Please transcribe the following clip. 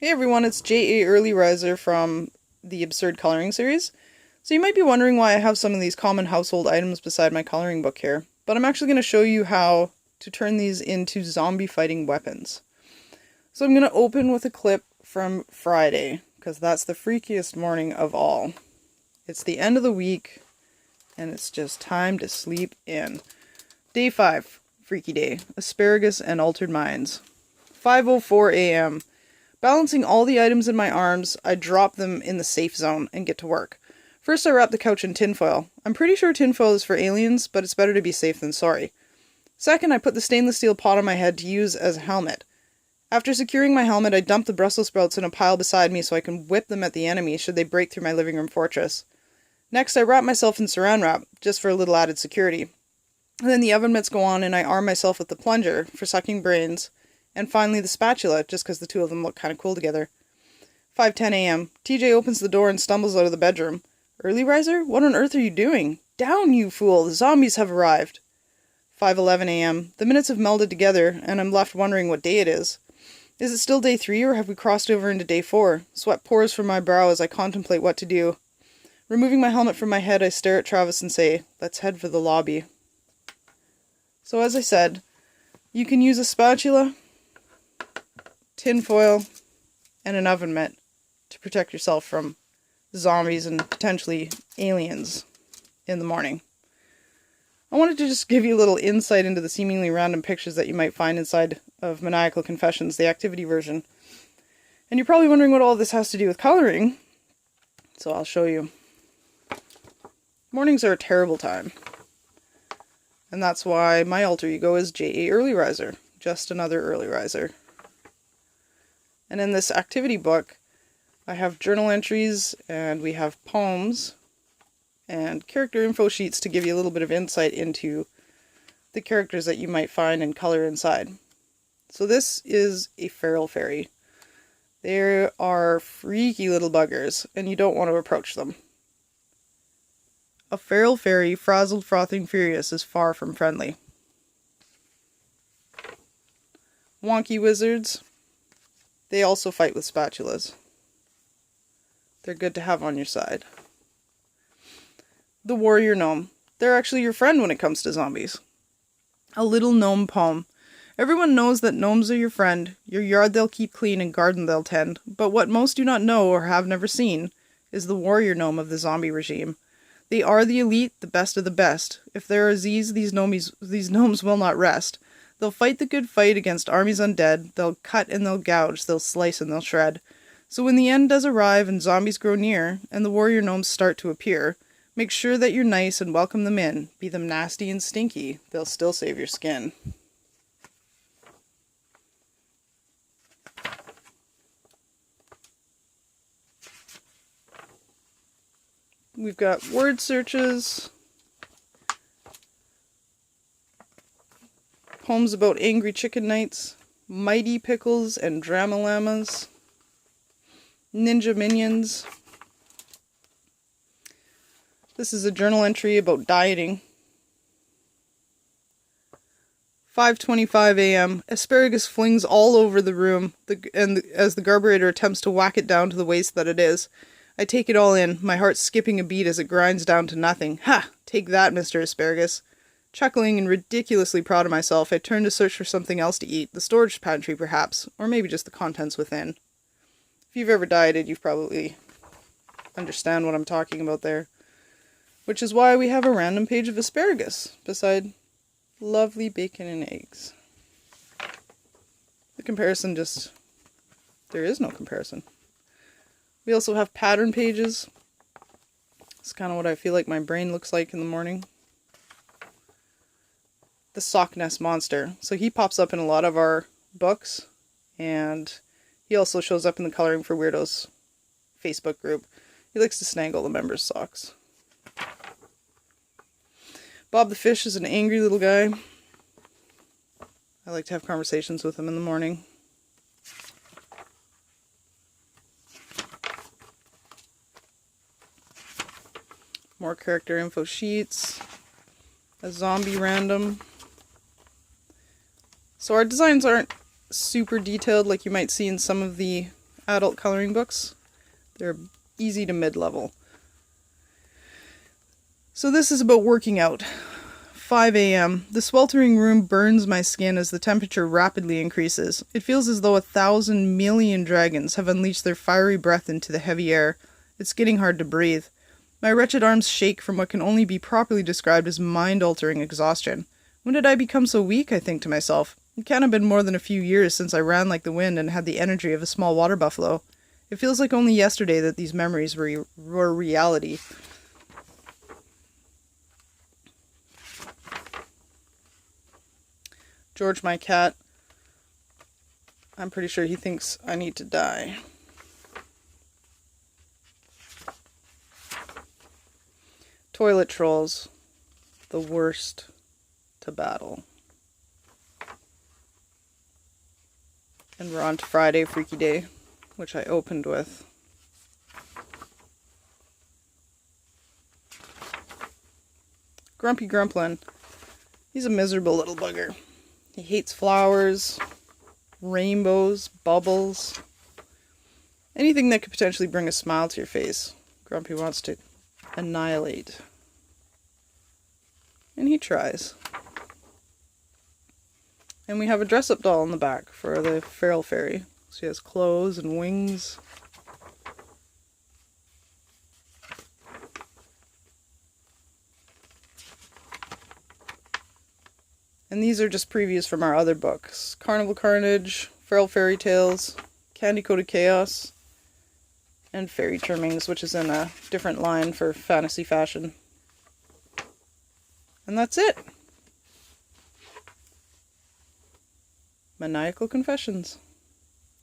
Hey everyone, it's J.A. Early Riser from the Absurd Coloring Series. So you might be wondering why I have some of these common household items beside my coloring book here, but I'm actually going to show you how to turn these into zombie fighting weapons. So I'm going to open with a clip from Friday, because that's the freakiest morning of all. It's the end of the week, and it's just time to sleep in. Day 5, freaky day, asparagus and altered minds. 5:04 a.m. Balancing all the items in my arms, I drop them in the safe zone and get to work. First I wrap the couch in tinfoil. I'm pretty sure tinfoil is for aliens, but it's better to be safe than sorry. Second, I put the stainless steel pot on my head to use as a helmet. After securing my helmet, I dump the Brussels sprouts in a pile beside me so I can whip them at the enemy should they break through my living room fortress. Next, I wrap myself in saran wrap, just for a little added security. And then the oven mitts go on and I arm myself with the plunger for sucking brains. And finally the spatula, just because the two of them look kind of cool together. 5:10 a.m. TJ opens the door and stumbles out of the bedroom. Early riser? What on earth are you doing? Down, you fool! The zombies have arrived! 5:11 a.m. The minutes have melded together, and I'm left wondering what day it is. Is it still day 3, or have we crossed over into day 4? Sweat pours from my brow as I contemplate what to do. Removing my helmet from my head, I stare at Travis and say, "Let's head for the lobby." So as I said, you can use a spatula, tinfoil, and an oven mitt to protect yourself from zombies and potentially aliens in the morning. I wanted to just give you a little insight into the seemingly random pictures that you might find inside of Maniacal Confessions, the activity version. And you're probably wondering what all this has to do with coloring, so I'll show you. Mornings are a terrible time, and that's why my alter ego is J.A. Early Riser, just another early riser. And in this activity book, I have journal entries, and we have poems, and character info sheets to give you a little bit of insight into the characters that you might find and color inside. So this is a feral fairy. They are freaky little buggers, and you don't want to approach them. A feral fairy, frazzled, frothing, furious, is far from friendly. Wonky wizards. They also fight with spatulas. They're good to have on your side. The warrior gnome. They're actually your friend when it comes to zombies. A little gnome poem. Everyone knows that gnomes are your friend. Your yard they'll keep clean and garden they'll tend. But what most do not know or have never seen is the warrior gnome of the zombie regime. They are the elite, the best of the best. If there are Z's, these gnomes will not rest. They'll fight the good fight against armies undead. They'll cut and they'll gouge. They'll slice and they'll shred. So when the end does arrive and zombies grow near, and the warrior gnomes start to appear, make sure that you're nice and welcome them in. Be them nasty and stinky. They'll still save your skin. We've got word searches, poems about angry chicken knights, mighty pickles and drama llamas, ninja minions. This is a journal entry about dieting. 5:25 a.m. Asparagus flings all over the room, as the carburetor attempts to whack it down to the waste that it is. I take it all in, my heart skipping a beat as it grinds down to nothing. Ha! Take that, Mr. Asparagus. Chuckling and ridiculously proud of myself, I turn to search for something else to eat. The storage pantry, perhaps. Or maybe just the contents within. If you've ever dieted, you've probably understand what I'm talking about there. Which is why we have a random page of asparagus beside lovely bacon and eggs. The comparison just... there is no comparison. We also have pattern pages. It's kind of what I feel like my brain looks like in the morning. The sock nest monster. So he pops up in a lot of our books, and he also shows up in the Coloring for Weirdos Facebook group. He likes to snag all the members' socks. Bob the fish is an angry little guy. I like to have conversations with him in the morning. More character info sheets. A zombie random. So our designs aren't super detailed like you might see in some of the adult coloring books. They're easy to mid-level. So this is about working out. 5 a.m. The sweltering room burns my skin as the temperature rapidly increases. It feels as though 1,000 million dragons have unleashed their fiery breath into the heavy air. It's getting hard to breathe. My wretched arms shake from what can only be properly described as mind-altering exhaustion. When did I become so weak, I think to myself. It can't have been more than a few years since I ran like the wind and had the energy of a small water buffalo. It feels like only yesterday that these memories were reality. George, my cat, I'm pretty sure he thinks I need to die. Toilet trolls, the worst to battle. And we're on to Friday, Freaky Day, which I opened with. Grumpy Grumplin. He's a miserable little bugger. He hates flowers, rainbows, bubbles, anything that could potentially bring a smile to your face. Grumpy wants to annihilate. And he tries. And we have a dress-up doll in the back for the feral fairy. She has clothes and wings. And these are just previews from our other books. Carnival Carnage, Feral Fairy Tales, Candy Coated Chaos, and Fairy Trimmings, which is in a different line for fantasy fashion. And that's it. Maniacal Confessions.